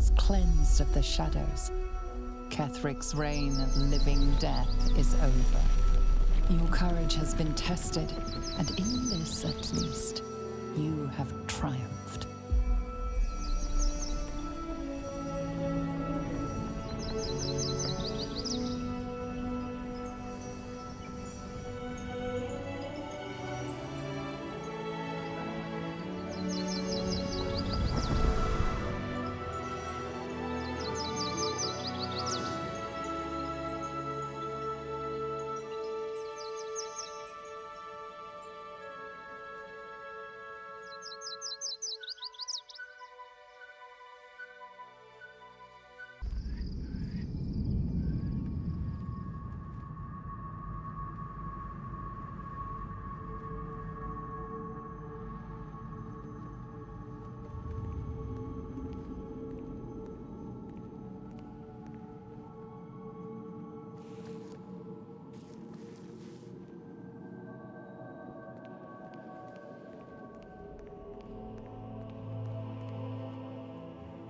is cleansed of the shadows. Ketheric's reign of living death is over. Your courage has been tested, and in this at least, you have triumphed.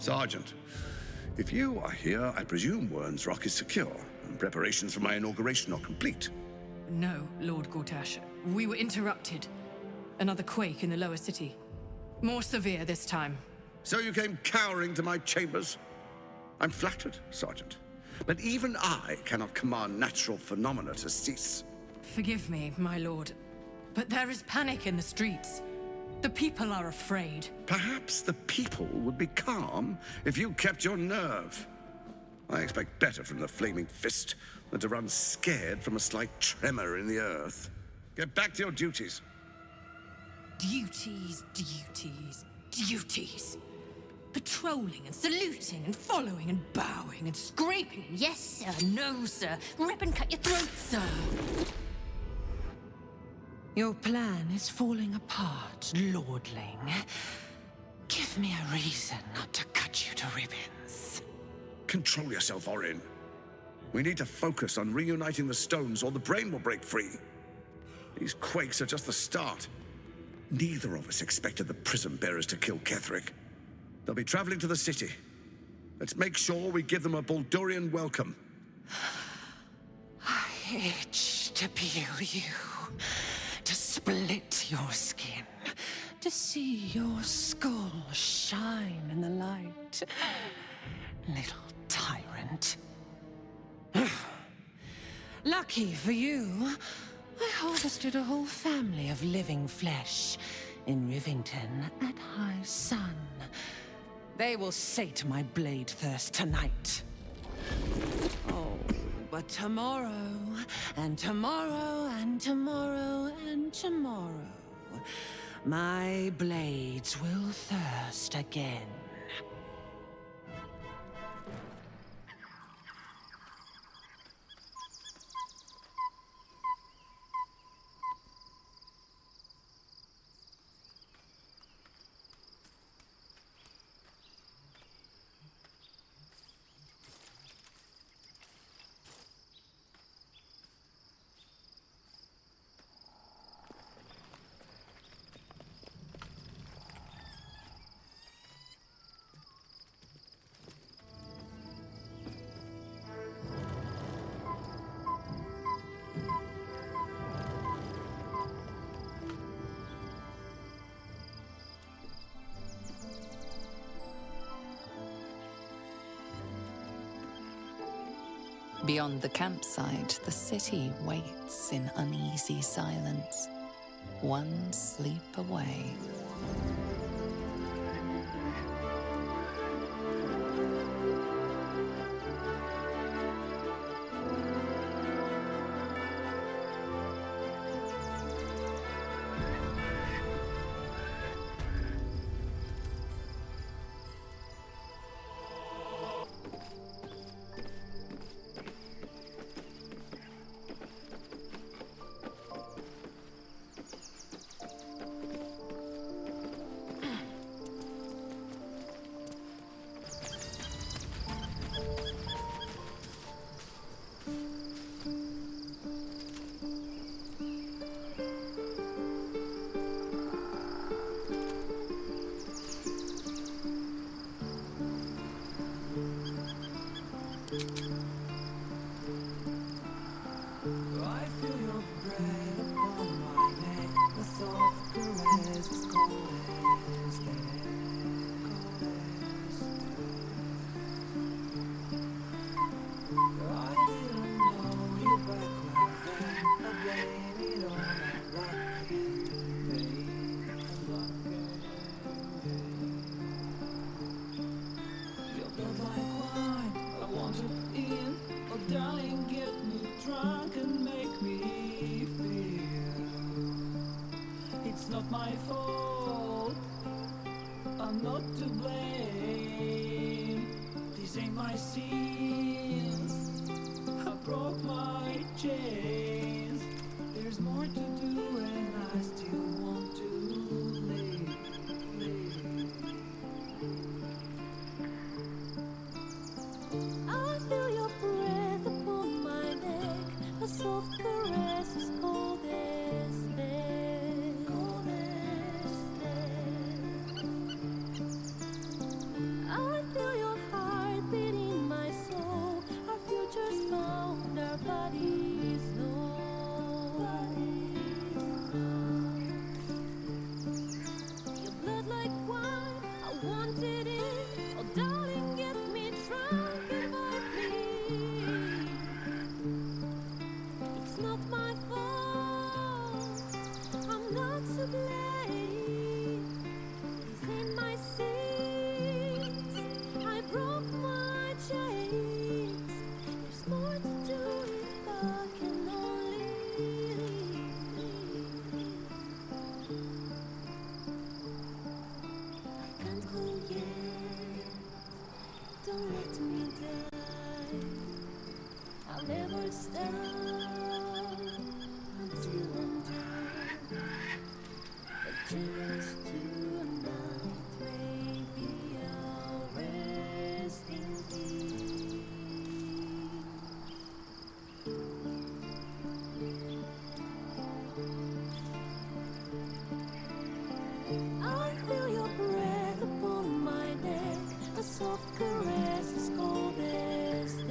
Sergeant, if you are here, I presume Wern's Rock is secure, and preparations for my inauguration are complete. No, Lord Gortash. We were interrupted. Another quake in the lower city. More severe this time. So you came cowering to my chambers? I'm flattered, Sergeant. But even I cannot command natural phenomena to cease. Forgive me, my lord, but there is panic in the streets. The people are afraid. Perhaps the people would be calm if you kept your nerve. I expect better from the flaming fist than to run scared from a slight tremor in the earth. Get back to your duties. Duties, duties, duties. Patrolling and saluting and following and bowing and scraping and yes sir, no sir, rip and cut your throat, sir. Your plan is falling apart, lordling. Give me a reason not to cut you to ribbons. Control yourself, Orin. We need to focus on reuniting the stones or the brain will break free. These quakes are just the start. Neither of us expected the prism bearers to kill Ketheric. They'll be traveling to the city. Let's make sure we give them a Baldurian welcome. I itch to peel you. To split your skin, to see your skull shine in the light. Little tyrant. Lucky for you, I harvested a whole family of living flesh in Rivington at high sun. They will sate my blade thirst tonight. Oh, but tomorrow, and tomorrow, and tomorrow, and tomorrow, my blades will thirst again. Beyond the campsite, the city waits in uneasy silence, one sleep away. not my fault. I'm not to blame. These ain't my sins. I broke my chains. There's more to do and I still want to live. I feel your breath upon my neck. A soft caress is cold as death. Cold as death. I feel your heart beating my soul. Our futures found, our bodies know. Your blood like wine, I wanted it. Oh, darling, get me drunk, invite me. It's not my fault. I'm not to blame. These ain't my sins. I broke my chains. There's more to do if I can only leave. I can't go yet. Don't let me die. I'll never stop until I'm done. But just tonight, maybe I'll rest in peace. I feel your breath upon my neck. A soft caress as cold as death.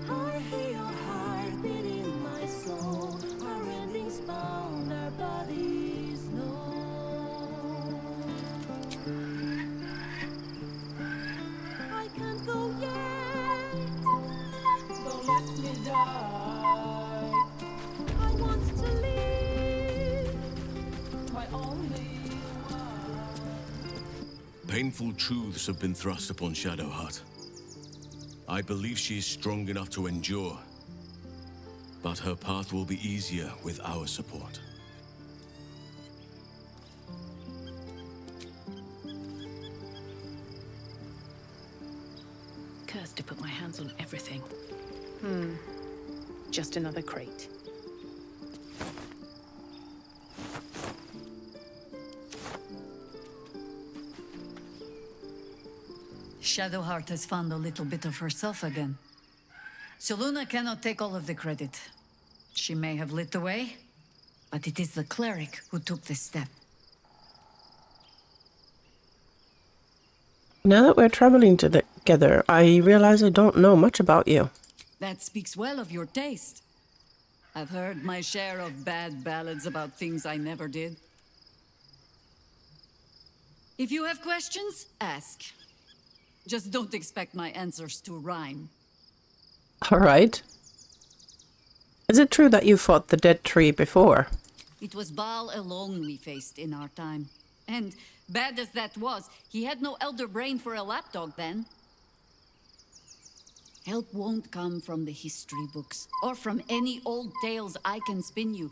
I hear your heart beating my soul. Our endings bound, our bodies know. I can't go yet. Don't let me die. I want to live. My only one. Painful truths have been thrust upon Shadowheart. I believe she is strong enough to endure, but her path will be easier with our support. Cursed to put my hands on everything. Just another crate. Shadowheart has found a little bit of herself again. Selûne cannot take all of the credit. She may have lit the way, but it is the cleric who took this step. Now that we're traveling together, I realize I don't know much about you. That speaks well of your taste. I've heard my share of bad ballads about things I never did. If you have questions, ask. Just don't expect my answers to rhyme. All right. Is it true that you fought the dead tree before? It was Baal alone we faced in our time. And, bad as that was, he had no elder brain for a lapdog then. Help won't come from the history books, or from any old tales I can spin you.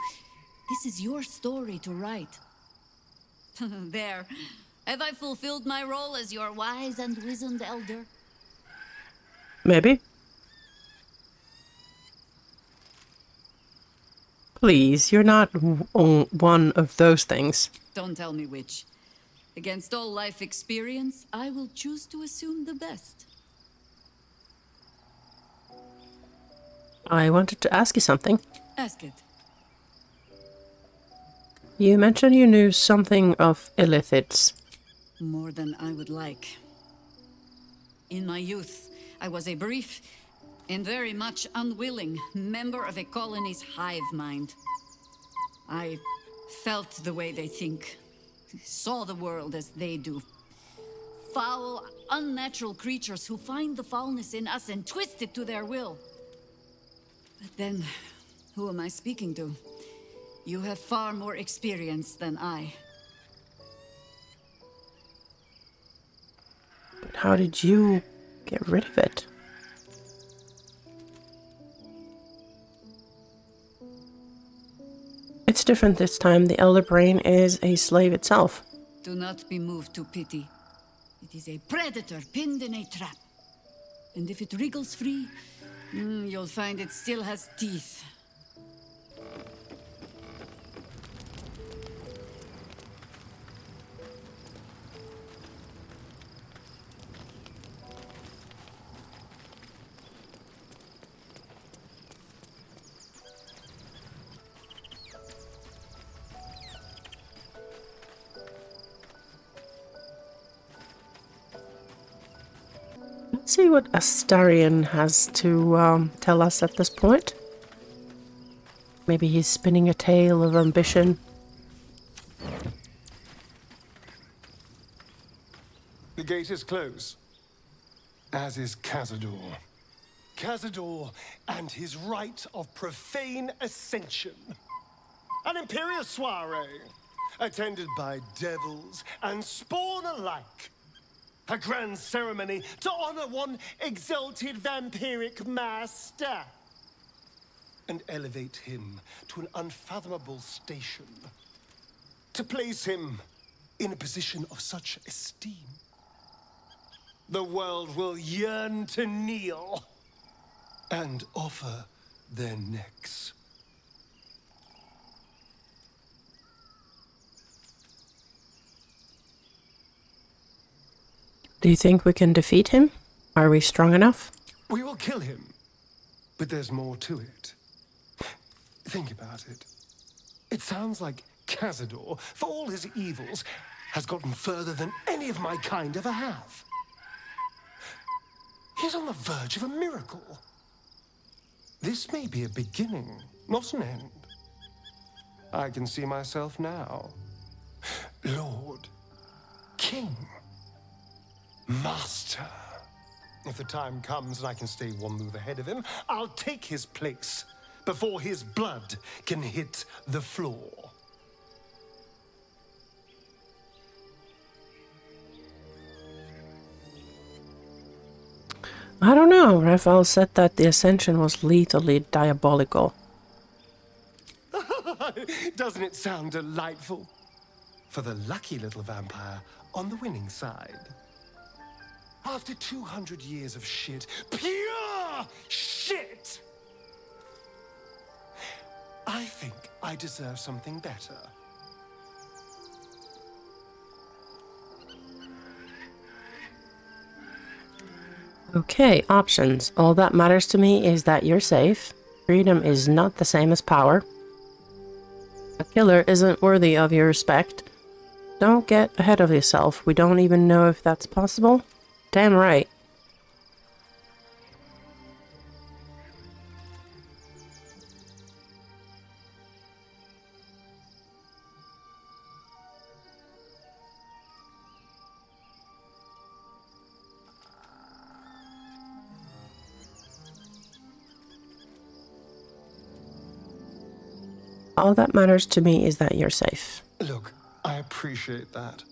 This is your story to write. There. Have I fulfilled my role as your wise and wizened elder? Maybe. Please, you're not one of those things. Don't tell me which. Against all life experience, I will choose to assume the best. I wanted to ask you something. Ask it. You mentioned you knew something of illithids. More than I would like. In my youth, I was a brief and very much unwilling member of a colony's hive mind. I felt the way they think, saw the world as they do. Foul, unnatural creatures who find the foulness in us and twist it to their will. But then, who am I speaking to? You have far more experience than I. But how did you get rid of it? It's different this time. The Elder Brain is a slave itself. Do not be moved to pity. It is a predator pinned in a trap. And if it wriggles free, you'll find it still has teeth. Let's see what Astarion has to tell us at this point. Maybe he's spinning a tale of ambition. The gate is closed, as is Cazador. Cazador and his rite of profane ascension. An imperial soiree, attended by devils and spawn alike. A grand ceremony to honor one exalted vampiric master. And elevate him to an unfathomable station. To place him in a position of such esteem. The world will yearn to kneel and offer their necks. Do you think we can defeat him? Are we strong enough? We will kill him, but there's more to it. Think about it. It sounds like Cazador, for all his evils, has gotten further than any of my kind ever have. He's on the verge of a miracle. This may be a beginning, not an end. I can see myself now. Lord, King, Master. If the time comes and I can stay one move ahead of him, I'll take his place before his blood can hit the floor. I don't know. Raphael said that the ascension was lethally diabolical. Doesn't it sound delightful? For the lucky little vampire on the winning side. After 200 years of shit, pure shit! I think I deserve something better. Okay, options. All that matters to me is that you're safe. Freedom is not the same as power. A killer isn't worthy of your respect. Don't get ahead of yourself. We don't even know if that's possible. Damn right. All that matters to me is that you're safe. Look, I appreciate that.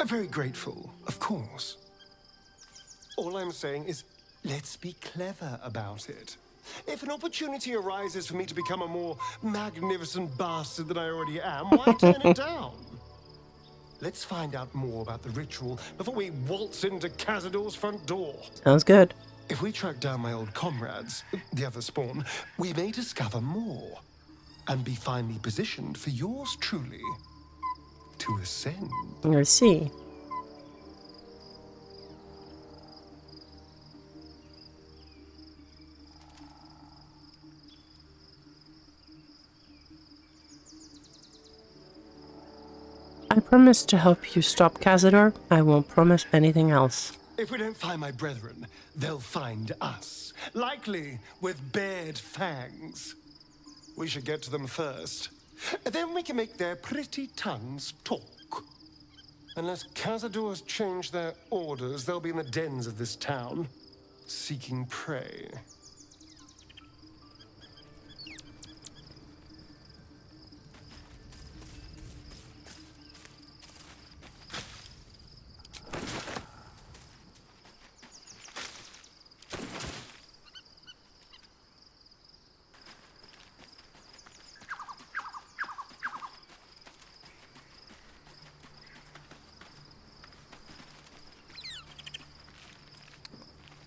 I'm very grateful, of course. All I'm saying is, let's be clever about it. If an opportunity arises for me to become a more magnificent bastard than I already am, why turn it down? Let's find out more about the ritual before we waltz into Cazador's front door. Sounds good. If we track down my old comrades, the other spawn, we may discover more. And be finely positioned for yours truly to ascend. I see. I promise to help you stop Cazador. I won't promise anything else. If we don't find my brethren, they'll find us. Likely with bared fangs. We should get to them first. Then we can make their pretty tongues talk. Unless Cazador's change their orders, they'll be in the dens of this town, seeking prey.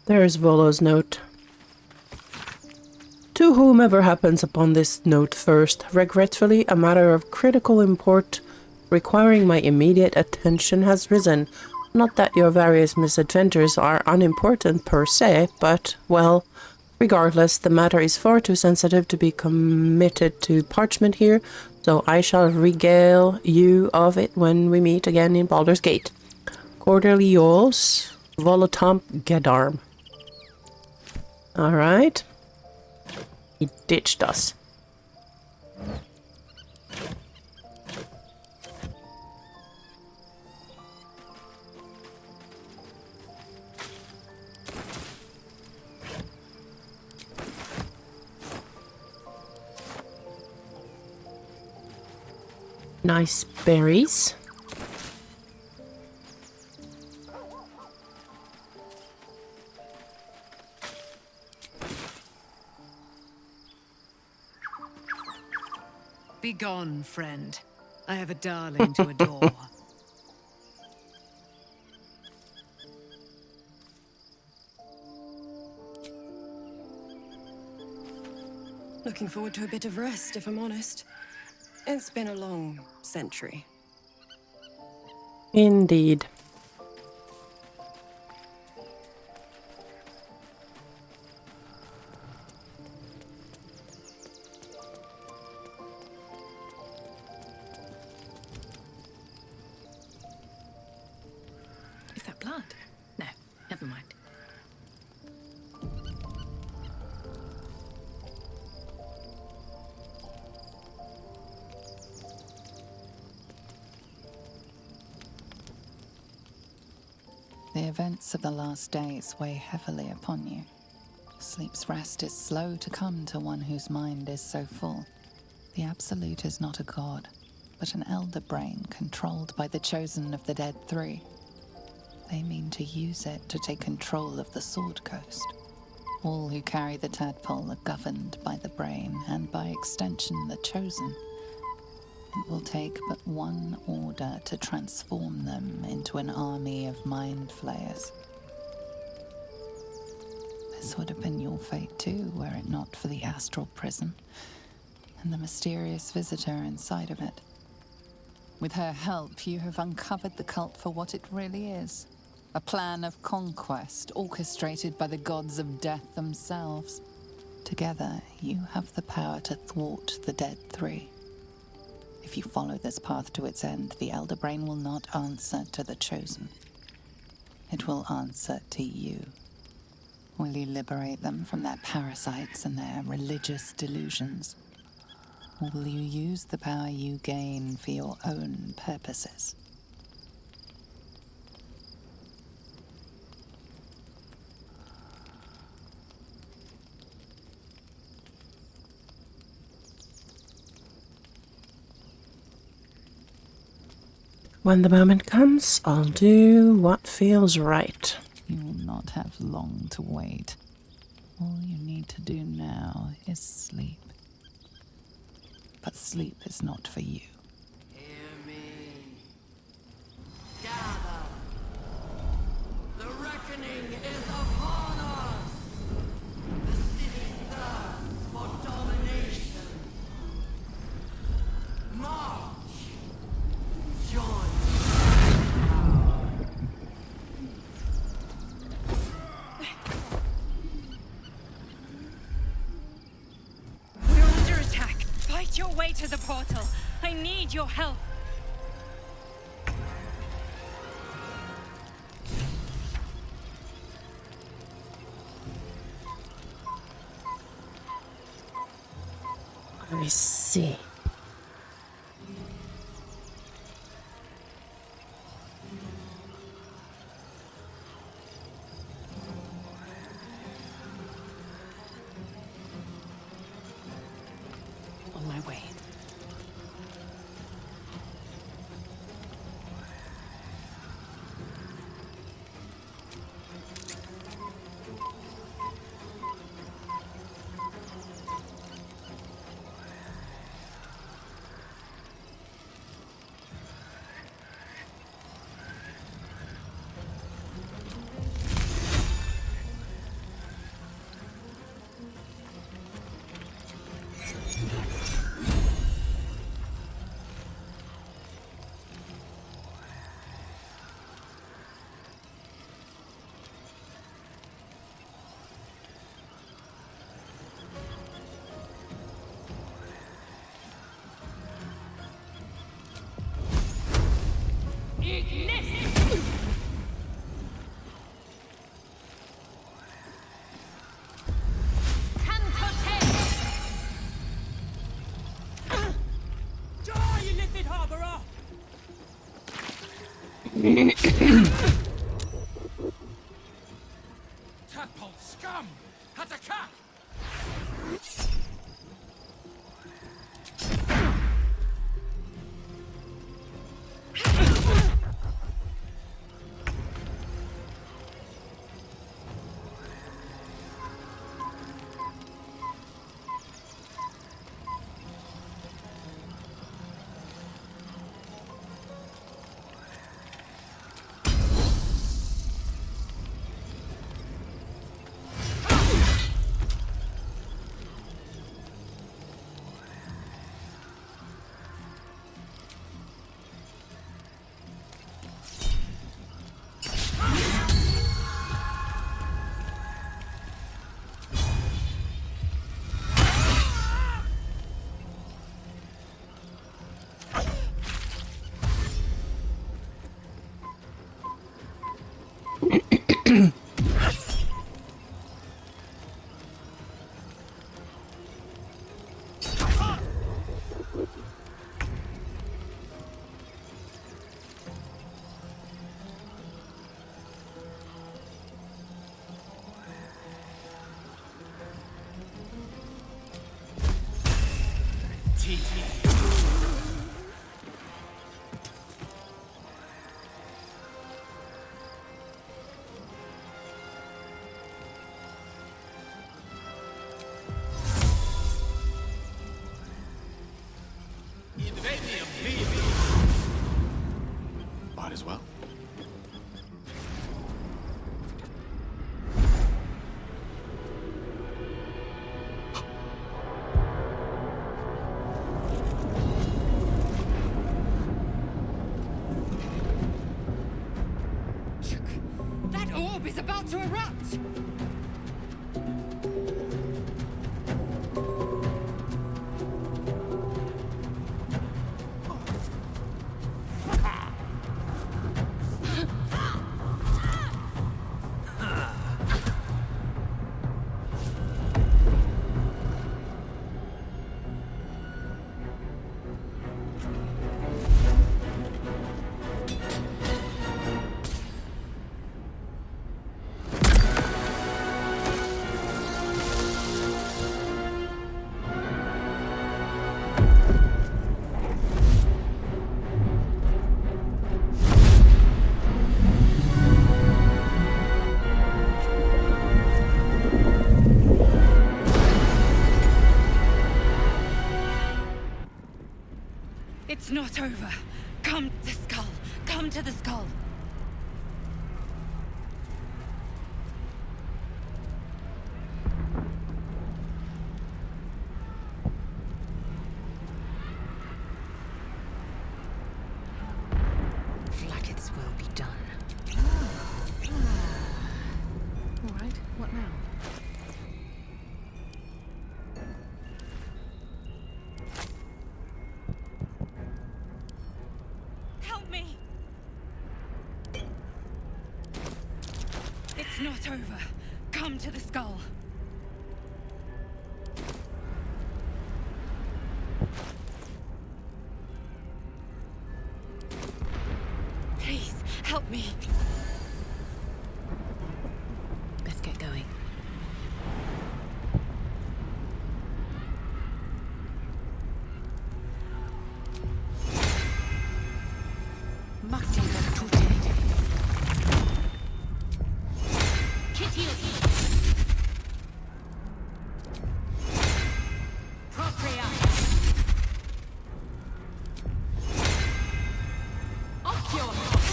There is Volo's note. To whomever happens upon this note first, regretfully, a matter of critical import requiring my immediate attention has risen. Not that your various misadventures are unimportant per se, but, well, regardless, the matter is far too sensitive to be committed to parchment here, so I shall regale you of it when we meet again in Baldur's Gate. Cordially yours, Volotomp Gedarm. Alright. He ditched us. Nice berries. Begone, friend. I have a darling to adore. Looking forward to a bit of rest, if I'm honest. It's been a long century. Indeed. Is that blood? No, never mind. The events of the last days weigh heavily upon you. Sleep's rest is slow to come to one whose mind is so full. The Absolute is not a god, but an elder brain controlled by the chosen of the Dead Three. They mean to use it to take control of the Sword Coast. All who carry the tadpole are governed by the brain, and by extension the chosen. It will take but one order to transform them into an army of mind flayers. This would have been your fate too, were it not for the Astral Prism and the mysterious visitor inside of it. With her help, you have uncovered the cult for what it really is. A plan of conquest orchestrated by the gods of death themselves. Together, you have the power to thwart the Dead Three. If you follow this path to its end, the Elder Brain will not answer to the Chosen. It will answer to you. Will you liberate them from their parasites and their religious delusions? Or will you use the power you gain for your own purposes? When the moment comes, I'll do what feels right. You will not have long to wait. All you need to do now is sleep. But sleep is not for you. Hear me. Gather. The reckoning is upon us. The city thirsts for domination. March. Join. We're under attack. Fight your way to the portal. I need your help. I see. On my way. Tadpole scum! Attack! Might as well. That orb is about to erupt! It's not over. Come to the skull. Come to the skull. Vlaakith's will be done. All right, what now? Help me! It's not over. Come to the skull. Please, help me. Best get going.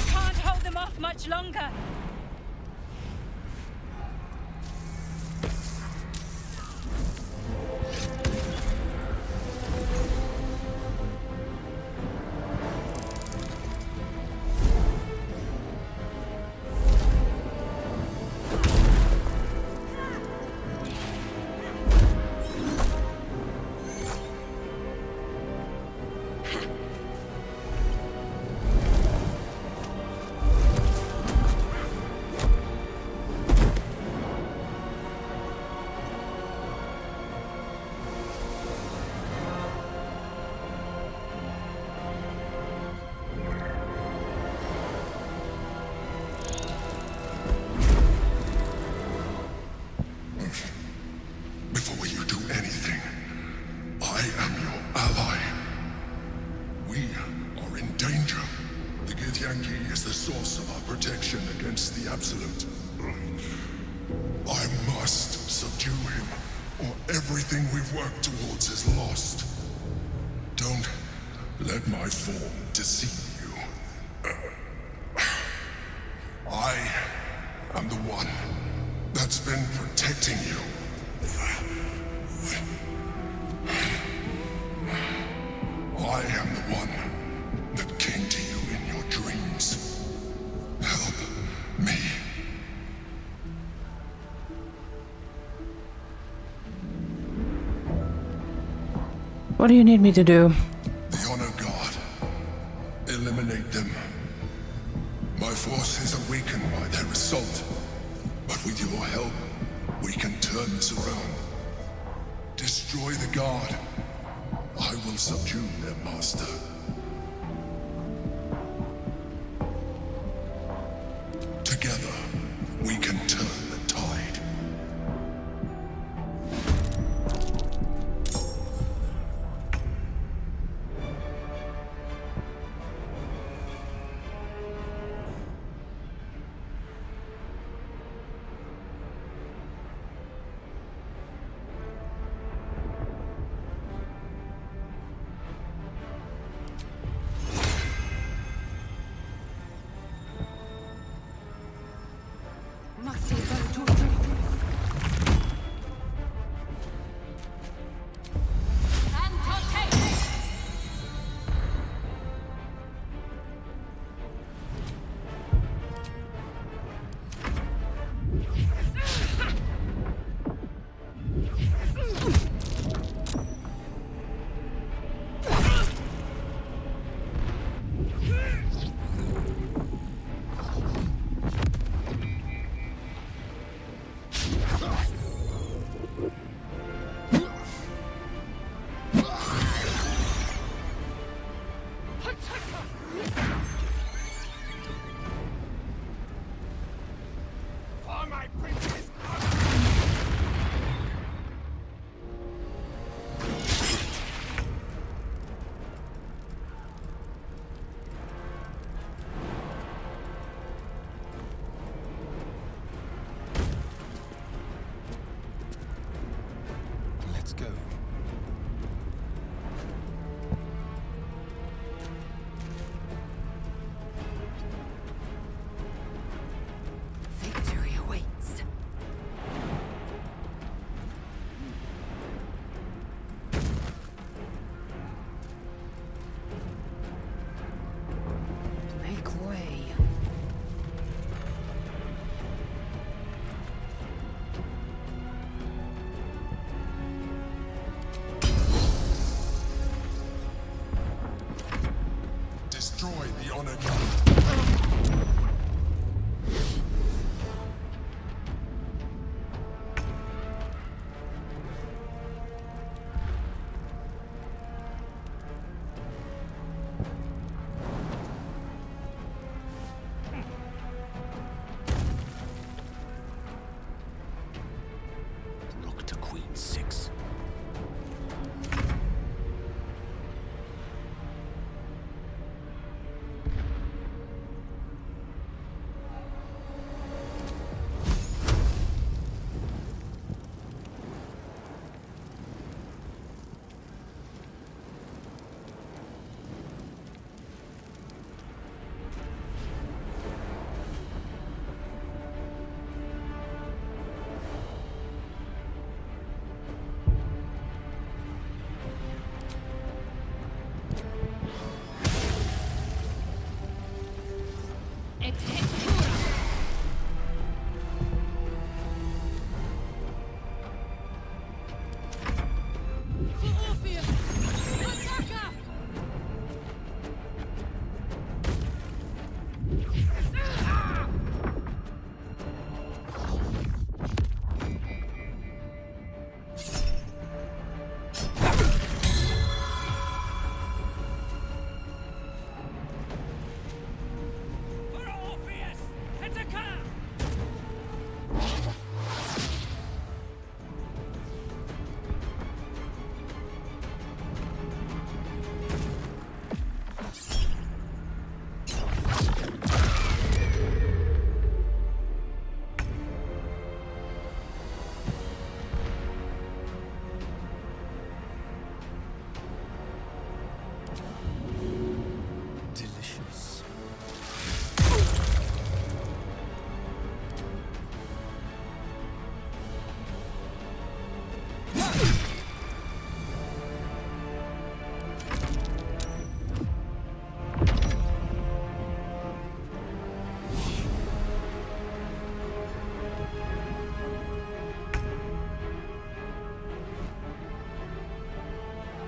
Can't hold them off much longer. absolute. I must subdue him, or everything we've worked towards is lost. Don't let my form deceive you. I am the one that's been protecting you. I am the one that came to you in your dreams. Help me. What do you need me to do? The Honor God. Eliminate them. My forces are weakened by their assault. But with your help, we can turn this around. Destroy the Guard. I will subdue their master. Together, we can turn the tide.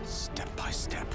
Step by step.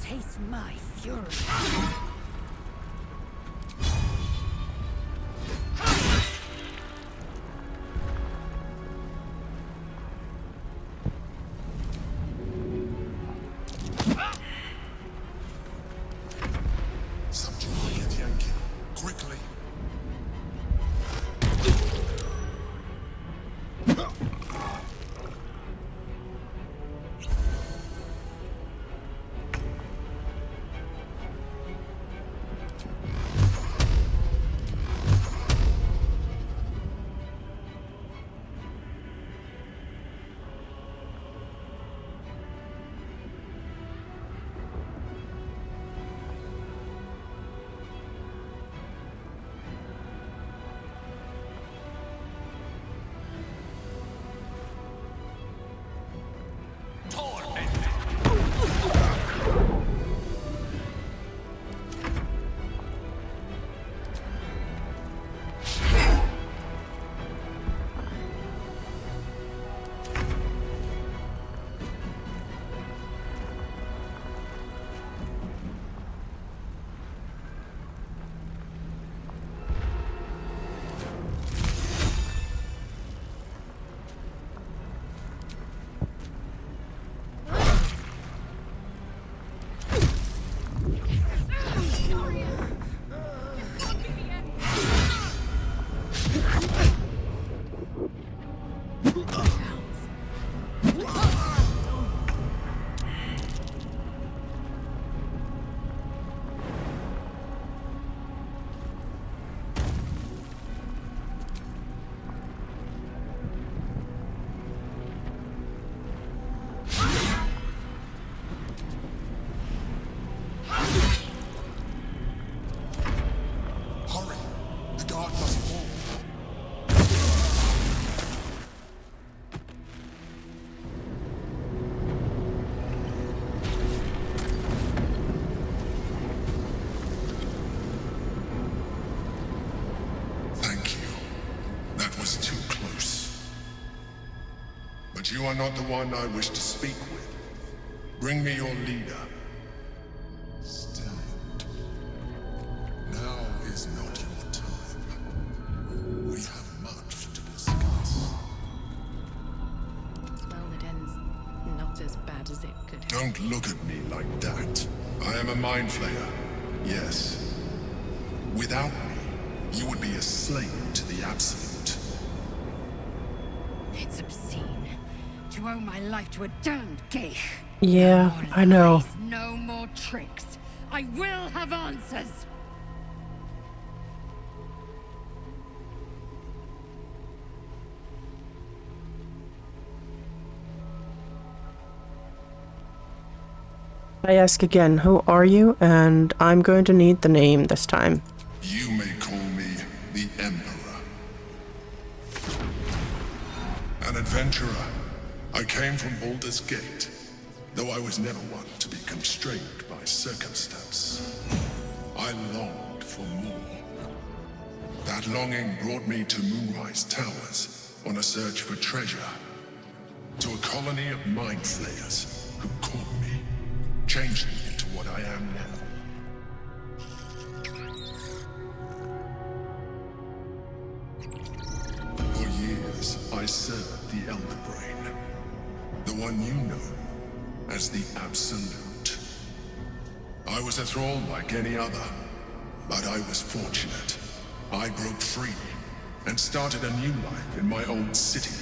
taste my fury. Subdue Githyanki, quickly. You are not the one I wish to speak with. Bring me your leader. Stand. Now is not your time. We have much to discuss. Well, it ends not as bad as it could have. Don't look at me like that. I am a mind flayer. Yes. Without me, you would be a slave to the absolute. It's obscene. To owe my life to a damned geich. Yeah, No more I know. lies, no more tricks. I will have answers. I ask again, who are you? And I'm going to need the name this time. You may call me the Emperor. An adventurer. I came from Baldur's Gate, though I was never one to be constrained by circumstance. I longed for more. That longing brought me to Moonrise Towers on a search for treasure. To a colony of mind flayers who caught me, changed me into what I am now. For years, I served the Elder Brain. The one you know as the Absolute. I was a thrall like any other, but I was fortunate. I broke free and started a new life in my old city.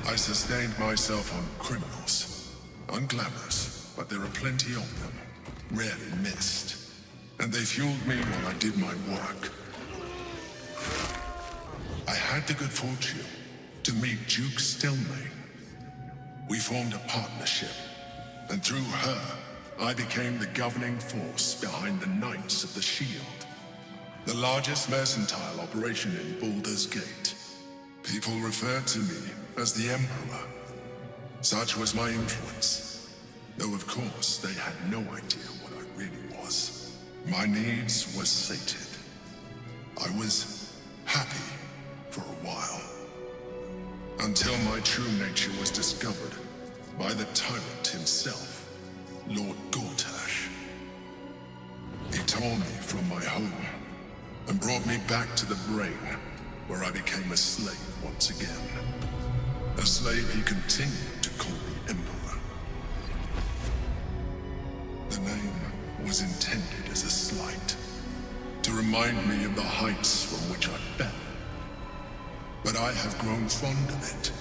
I sustained myself on criminals. Unglamorous, but there are plenty of them, rarely missed. And they fueled me while I did my work. I had the good fortune to meet Duke Stelmane. We formed a partnership, and through her, I became the governing force behind the Knights of the Shield, the largest mercantile operation in Baldur's Gate. People referred to me as the Emperor. Such was my influence, though of course they had no idea what I really was. My needs were sated. I was happy for a while. Until my true nature was discovered by the tyrant himself. Lord Gortash. He tore me from my home and brought me back to the brain, where I became a slave once again. A slave he continued to call the Emperor. The name was intended as a slight, to remind me of the heights from which I fell. But I have grown fond of it.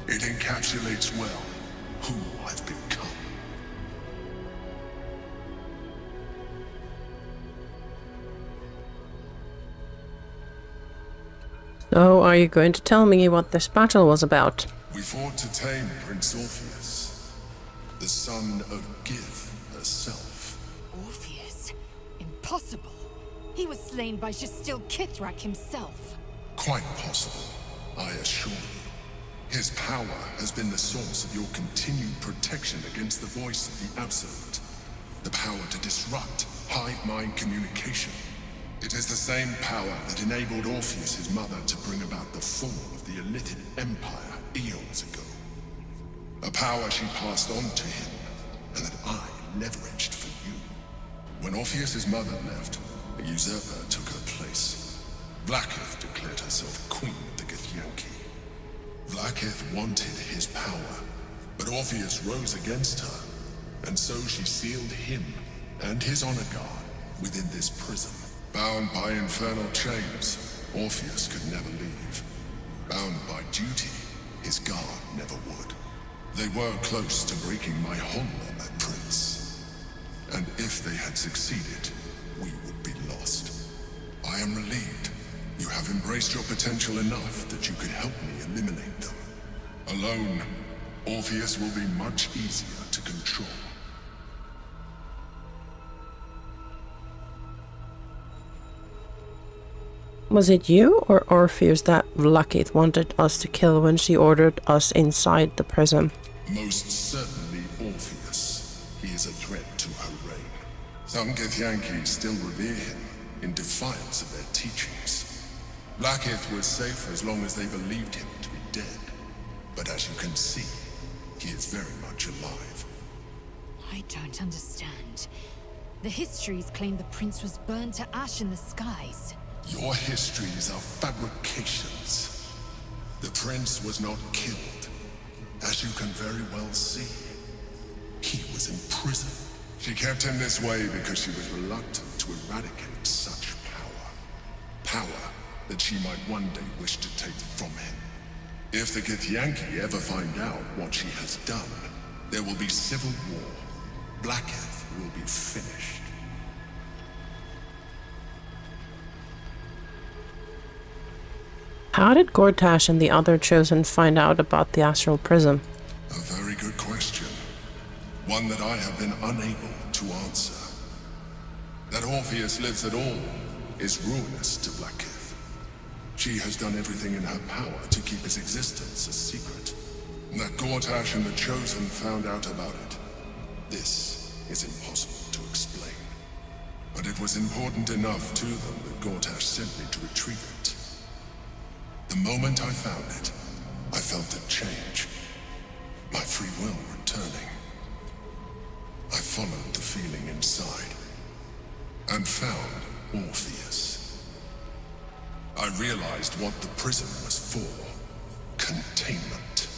It encapsulates well who I've become. So, are you going to tell me what this battle was about? We fought to tame Prince Orpheus, the son of Gith herself. Orpheus? Impossible. He was slain by still Ketheric himself. Quite possible, I assure you. His power has been the source of your continued protection against the voice of the Absolute. The power to disrupt hive-mind communication. It is the same power that enabled Orpheus' mother to bring about the fall of the illithid empire eons ago. A power she passed on to him, and that I leveraged for you. When Orpheus' mother left, a usurper took her place. Vlaakith declared herself queen of the Githyanki. Vlaakith wanted his power, but Orpheus rose against her, and so she sealed him and his honor guard within this prison. Bound by infernal chains, Orpheus could never leave. Bound by duty, his guard never would. They were close to breaking my hold on that prince. And if they had succeeded, we would be lost. I am relieved. You have embraced your potential enough that you could help me eliminate them. Alone, Orpheus will be much easier to control. Was it you or Orpheus that Vlaakith wanted us to kill when she ordered us inside the prism? Most certainly Orpheus. He is a threat to her reign. Some Githyanki still revere him in defiance of their teachings. Vlaakith was safe as long as they believed him to be dead. But as you can see, he is very much alive. I don't understand. The histories claim the prince was burned to ash in the skies. Your histories are fabrications. The prince was not killed. As you can very well see, he was in prison. She kept him this way because she was reluctant to eradicate such power. Power that she might one day wish to take from him. If the Githyanki ever find out what she has done, there will be civil war. Vlaakith will be finished. How did Gortash and the other Chosen find out about the Astral Prism? A very good question. One that I have been unable to answer. That Orpheus lives at all is ruinous to Vlaakith. She has done everything in her power to keep his existence a secret. That Gortash and the Chosen found out about it. This is impossible to explain. But it was important enough to them that Gortash sent me to retrieve it. The moment I found it, I felt a change. My free will returning. I followed the feeling inside, and found Orpheus. I realized what the prism was for. Containment.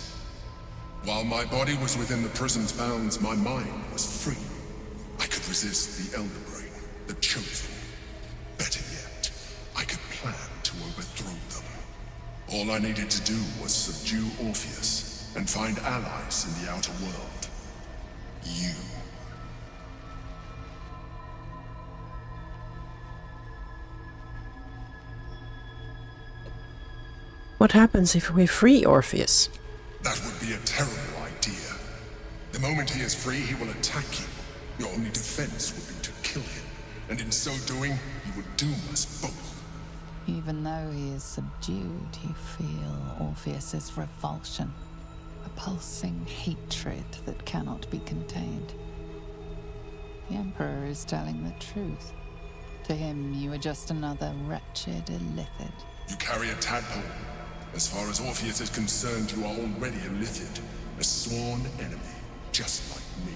While my body was within the prison's bounds, my mind was free. I could resist the Elder Brain, the Chosen. Better yet, I could plan to overthrow them. All I needed to do was subdue Orpheus and find allies in the outer world. You. What happens if we free Orpheus? That would be a terrible idea. The moment he is free, he will attack you. Your only defense would be to kill him. And in so doing, he would doom us both. Even though he is subdued, you feel Orpheus's revulsion. A pulsing hatred that cannot be contained. The Emperor is telling the truth. To him, you are just another wretched illithid. You carry a tadpole. As far as Orpheus is concerned, you are already illithid. A sworn enemy, just like me.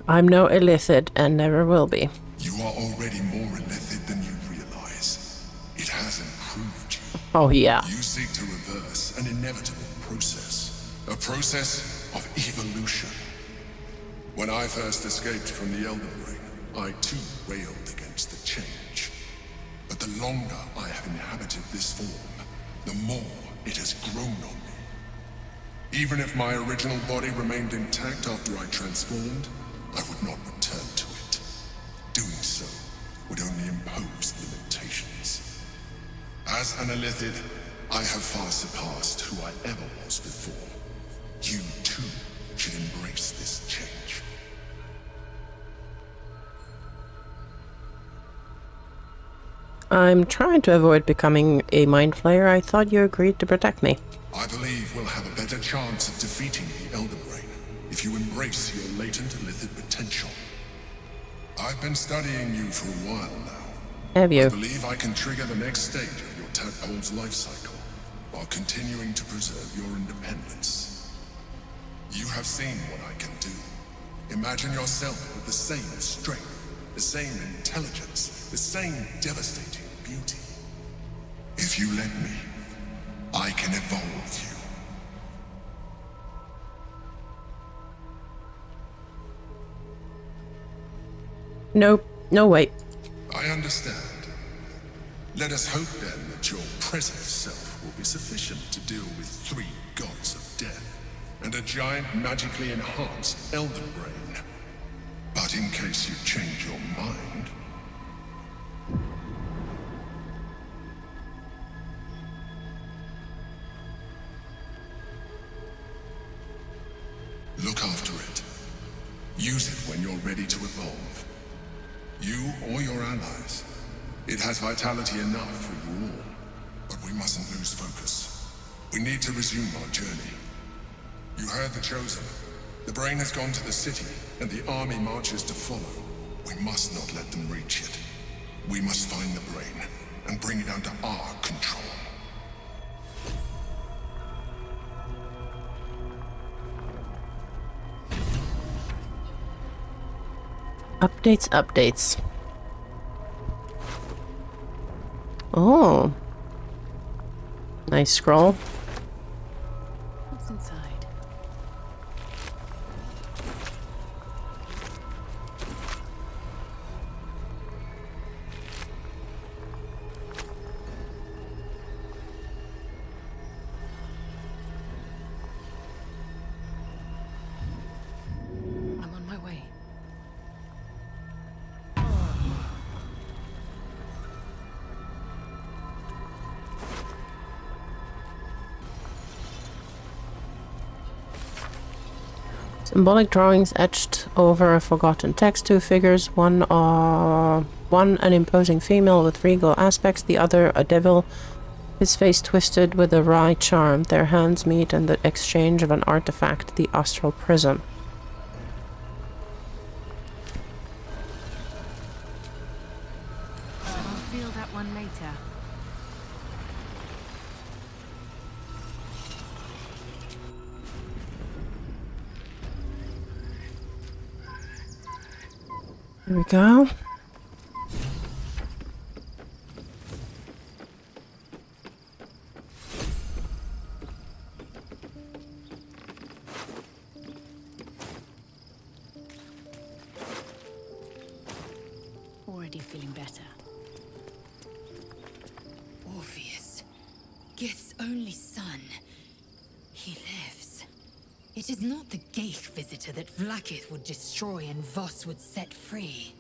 I'm no illithid and never will be. You are already more illithid than you realize. It has improved you. Oh, yeah. You seek to reverse an inevitable process. A process of evolution. When I first escaped from the Elden Ring, I too railed against the change. But the longer I have inhabited this form, the more it has grown on me. Even if my original body remained intact after I transformed, I would not return to it. Doing so would only impose limitations. As an illithid, I have far surpassed who I ever was before. You too should embrace this change. I'm trying to avoid becoming a mind flayer. I thought you agreed to protect me. I believe we'll have a better chance of defeating the Elden Ring if you embrace your latent illithid potential. I've been studying you for a while now. Have you? I believe I can trigger the next stage of your tadpole's life cycle while continuing to preserve your independence. You have seen what I can do. Imagine yourself with the same strength, the same intelligence, the same devastating beauty. If you let me, I can evolve you. Nope. No, wait. I understand. Let us hope then that your present self will be sufficient to deal with 3 gods of death and a giant magically enhanced Elden Brain. But in case you change your mind... look after it. Use it when you're ready to evolve. You or your allies. It has vitality enough for you all. But we mustn't lose focus. We need to resume our journey. You heard the Chosen. The brain has gone to the city, and the army marches to follow. We must not let them reach it. We must find the brain, and bring it under our control. Updates, updates. Oh. Nice scroll. What's inside? I'm on my way. Symbolic drawings etched over a forgotten text. 2 figures, one an imposing female with regal aspects, the other a devil, his face twisted with a wry charm. Their hands meet in the exchange of an artifact, the Astral Prism. I'll feel that one later. Here we go. Already feeling better. Orpheus, Gith's only son. He lives. It is not the Ghaik visitor that Vlaakith would destroy and Voss would set free.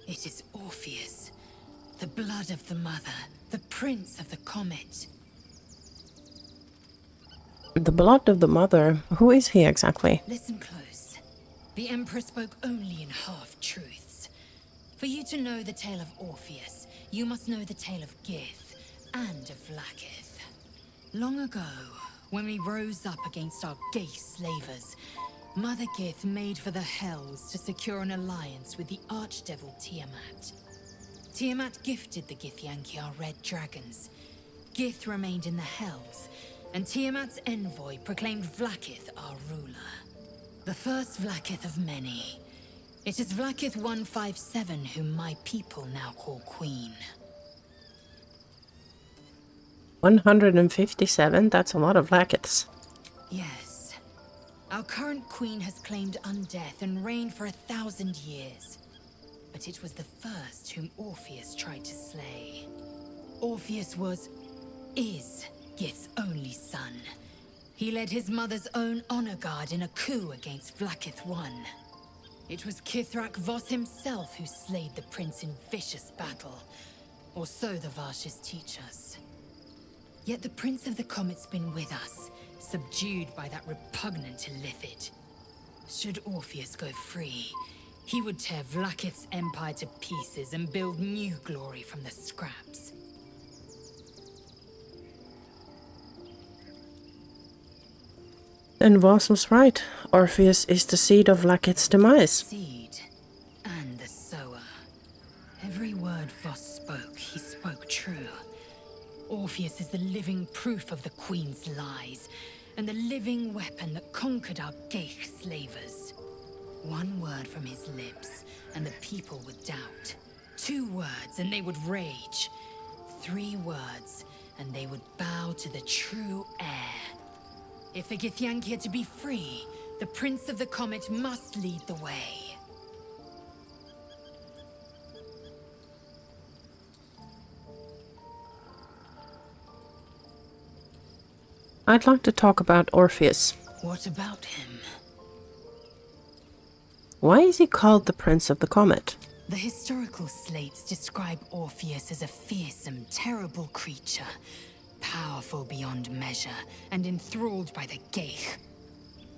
It is Orpheus, the blood of the mother, the prince of the Comet. The blood of the mother. Who is he exactly? Listen close. The Emperor spoke only in half-truths. For you to know the tale of Orpheus, you must know the tale of Gith and of Vlaakith. Long ago, when we rose up against our Ghaik slavers, Mother Gith made for the Hells to secure an alliance with the archdevil Tiamat. Tiamat gifted the Githyanki our red dragons. Gith remained in the Hells, and Tiamat's envoy proclaimed Vlaakith our ruler. The first Vlaakith of many. It is Vlaakith 157 whom my people now call Queen. 157? That's a lot of Vlaakiths. Yes. Our current queen has claimed undeath and reigned for 1,000 years. But it was the first whom Orpheus tried to slay. Orpheus is Gith's only son. He led his mother's own honor guard in a coup against Vlaakith I. It was Kithrak Voss himself who slayed the prince in vicious battle. Or so the Varshes teach us. Yet the Prince of the Comet's been with us, subdued by that repugnant illithid. Should Orpheus go free, he would tear Vlaakith's empire to pieces and build new glory from the scraps. Then Voss was right. Orpheus is the seed of Vlaakith's demise. Seed and the sower. Every word Voss spoke, he spoke true. Orpheus is the living proof of the Queen's lies, and the living weapon that conquered our Geich slavers. One word from his lips, and the people would doubt. 2 words, and they would rage. 3 words, and they would bow to the true heir. If the Githyanki are to be free, the Prince of the Comet must lead the way. I'd like to talk about Orpheus. What about him? Why is he called the Prince of the Comet? The historical slates describe Orpheus as a fearsome, terrible creature, powerful beyond measure, and enthralled by the Geich.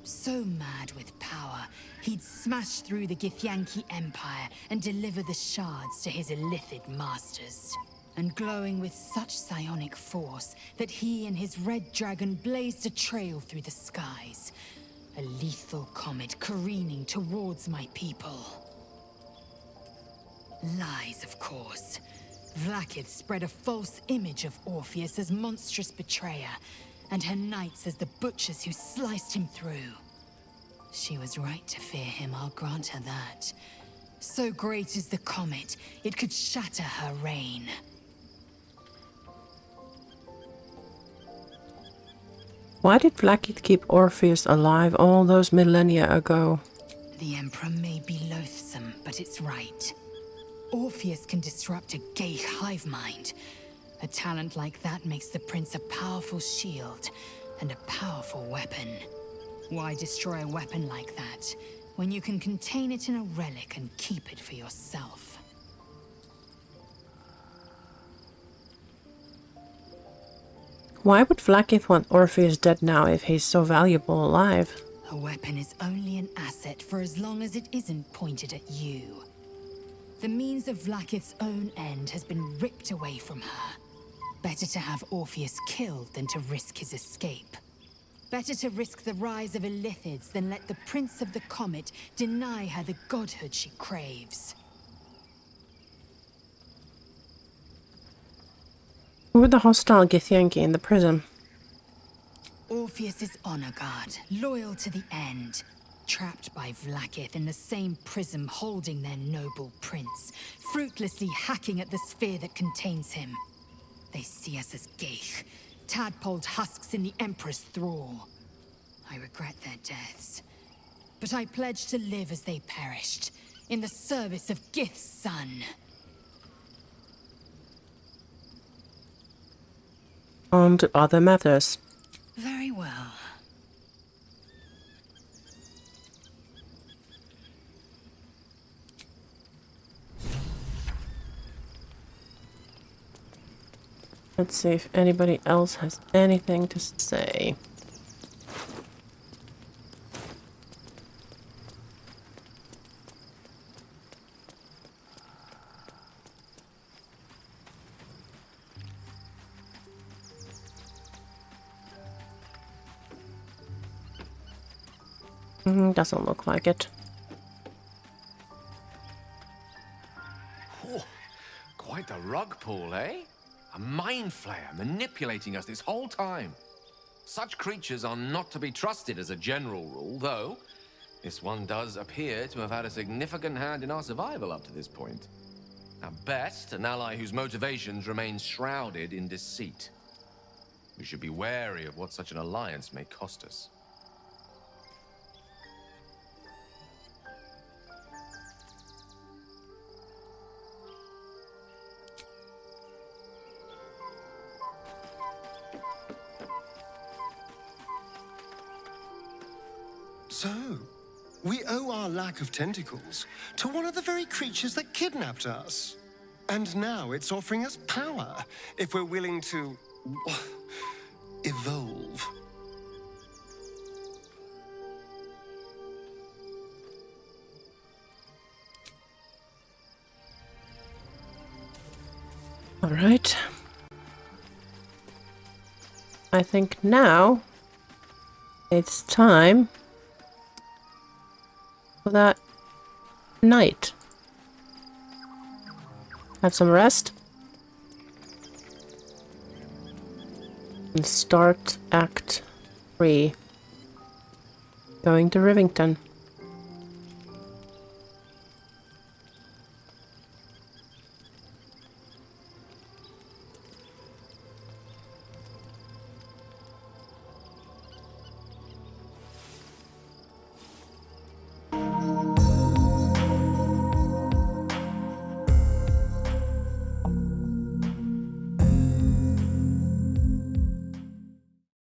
So mad with power, he'd smash through the Githyanki Empire and deliver the shards to his illithid masters. And glowing with such psionic force that he and his red dragon blazed a trail through the skies. A lethal comet careening towards my people. Lies, of course. Vlaakith spread a false image of Orpheus as monstrous betrayer, and her knights as the butchers who sliced him through. She was right to fear him, I'll grant her that. So great is the comet, it could shatter her reign. Why did Vlaakith keep Orpheus alive all those millennia ago? The Emperor may be loathsome, but it's right. Orpheus can disrupt a Geich hive mind. A talent like that makes the Prince a powerful shield and a powerful weapon. Why destroy a weapon like that, when you can contain it in a relic and keep it for yourself? Why would Vlaakith want Orpheus dead now if he's so valuable alive? A weapon is only an asset for as long as it isn't pointed at you. The means of Vlaakith's own end has been ripped away from her. Better to have Orpheus killed than to risk his escape. Better to risk the rise of illithids than let the Prince of the Comet deny her the godhood she craves. Who were the hostile Githyanki in the prison? Orpheus's honor guard, loyal to the end. Trapped by Vlaakith in the same prism holding their noble prince, fruitlessly hacking at the sphere that contains him. They see us as Geich, tadpoled husks in the Emperor's thrall. I regret their deaths, but I pledge to live as they perished, in the service of Gith's son. On to other matters. Very well. Let's see if anybody else has anything to say. Doesn't look like it. Oh, quite the rug pull, eh? A mind flayer manipulating us this whole time. Such creatures are not to be trusted as a general rule, though. This one does appear to have had a significant hand in our survival up to this point. At best, an ally whose motivations remain shrouded in deceit. We should be wary of what such an alliance may cost us. So, we owe our lack of tentacles to one of the very creatures that kidnapped us. And now it's offering us power if we're willing to evolve. All right. I think now it's time for that night. Have some rest. And start Act 3. Going to Rivington.